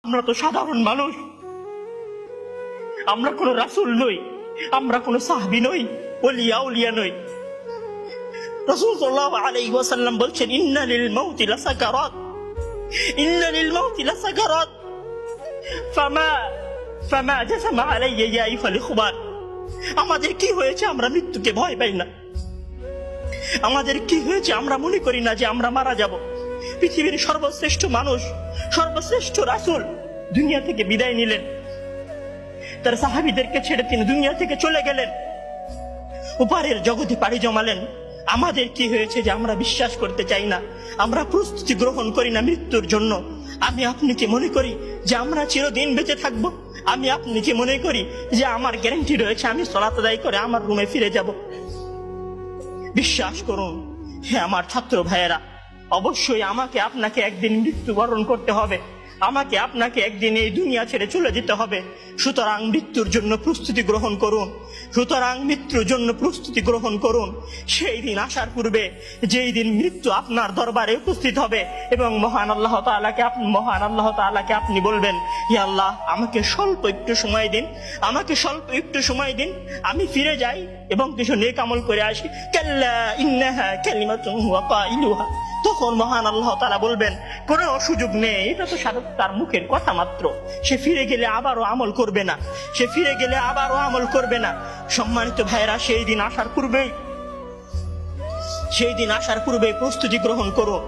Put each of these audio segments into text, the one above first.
আমরা তো সাধারণ মানুষ, আমরা কোনো রাসূল নই, আমরা কোনো সাহাবী নই, ওলিয়া উলিয়া নই। রাসূল সাল্লাল্লাহু আলাইহি ওয়াসাল্লাম বলছেন, ইন্না লিল মাউতি লাসাকারাত, ইন্না লিল মাউতি লাসাকারাত, ফামা জাসামা আলাইয়া ইয়া আইয়ুহাল ইখওয়ান। আমাদের কি হয়েছে আমরা মৃত্যুকে ভয় পাই না? আমাদের কি হয়েছে আমরা মনে করি না যে আমরা মারা যাব? পৃথিবীর সর্বশ্রেষ্ঠ মানুষ, সর্বশ্রেষ্ঠ রাসূল দুনিয়া থেকে বিদায় নিলেন, তার সাহাবীদেরকে ছেড়ে তিনি দুনিয়া থেকে চলে গেলেন, উপারের জগতে পাড়ি জমালেন। আমাদের কি হয়েছে যে আমরা বিশ্বাস করতে চাই না, আমরা প্রস্তুতি গ্রহণ করি না মৃত্যুর জন্য? আমি আপনি কি মনে করি যে আমরা চিরদিন বেঁচে থাকবো? আমি আপনি কি মনে করি যে আমার গ্যারান্টি রয়েছে আমি সালাত আদায় করে আমার রুমে ফিরে যাব? বিশ্বাস করুন হে আমার ছাত্র ভাইয়েরা, অবশ্যই আমাকে আপনাকে একদিন মৃত্যুবরণ করতে হবে, আমাকে আপনাকে একদিন এই দুনিয়া ছেড়ে চলে যেতে হবে। সুতরাং মৃত্যুর জন্য প্রস্তুতি গ্রহণ করুন, সুতরাং মৃত্যুর জন্য প্রস্তুতি গ্রহণ করুন। সেই দিন আসার পূর্বে, যেই দিন মৃত্যু আপনার দরবারে উপস্থিত হবে এবং মহান আল্লাহ তাআলাকে আপনি বলবেন, হে আল্লাহ, আমাকে স্বল্প একটু সময় দিন, আমাকে স্বল্প একটু সময় দিন, আমি ফিরে যাই এবং কিছু নেক আমল করে আসি। কাল্লা ইন্নাহা কালিমাতুন হুয়া কাইলুহা। তখন মহান আল্লাহ তাআলা বলবেন, কোনো সুযোগ নেই, এটা তো তার মুখের কথা মাত্র, সে ফিরে গেলে আবারও আমল করবে না, সে ফিরে গেলে আবারও আমল করবে না। সম্মানিত ভাইরা, সেই দিন আসার পূর্বেই প্রস্তুতি গ্রহণ করুন,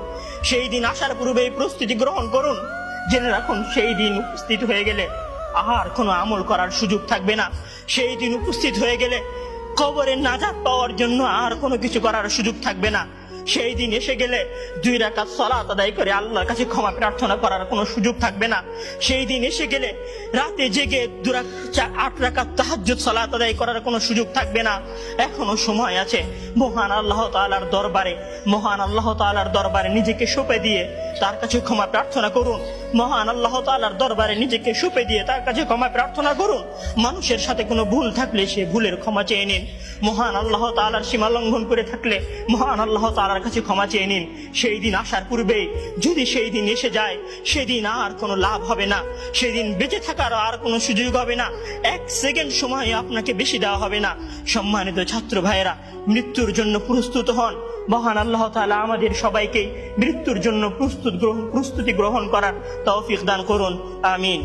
সেই দিন আসার পূর্বেই প্রস্তুতি গ্রহণ করুন। জেনে রাখুন, সেই দিন উপস্থিত হয়ে গেলে আর কোনো আমল করার সুযোগ থাকবে না। সেই দিন উপস্থিত হয়ে গেলে কবরের নাজাত পাওয়ার জন্য আর কোনো কিছু করার সুযোগ থাকবে না। সেই দিন এসে গেলে 2 রাকাত সালাত আদায় করে আল্লাহর কাছে ক্ষমা প্রার্থনা করার কোনো সুযোগ থাকবে না। সেই দিন এসে গেলে রাতে জেগে 8 রাকাত তাহাজ্জুদ সালাত আদায় করার কোনো সুযোগ থাকবে না। এখনো সময় আছে। মহান আল্লাহ তাআলার দরবারে নিজেকে সঁপে দিয়ে তার কাছে ক্ষমা প্রার্থনা করুন। মহান আল্লাহ তাআলার দরবারে নিজেকে সঁপে দিয়ে তার কাছে ক্ষমা প্রার্থনা করুন। মানুষের সাথে কোনো ভুল থাকলে সে ভুলের ক্ষমা চেয়ে নিন। মহান আল্লাহ তাআলার সীমা লঙ্ঘন করে থাকলে মহান আল্লাহ তাআলার কাছে ক্ষমা চেয়ে নিন। সেই দিন আসার পূর্বেই যদি সেই দিন এসে যায়, সেদিন আর কোনো লাভ হবে না, সেদিন বেঁচে থাকার আর কোনো সুযোগ হবে না, 1 সেকেন্ড সময় আপনাকে বেশি দেওয়া হবে না। সম্মানিত ছাত্র ভাইয়েরা, মৃত্যুর জন্য প্রস্তুত হন। মহান আল্লাহ তাআলা আমাদের সবাইকে মৃত্যুর জন্য প্রস্তুতি গ্রহণ করার তৌফিক দান করুন। আমিন।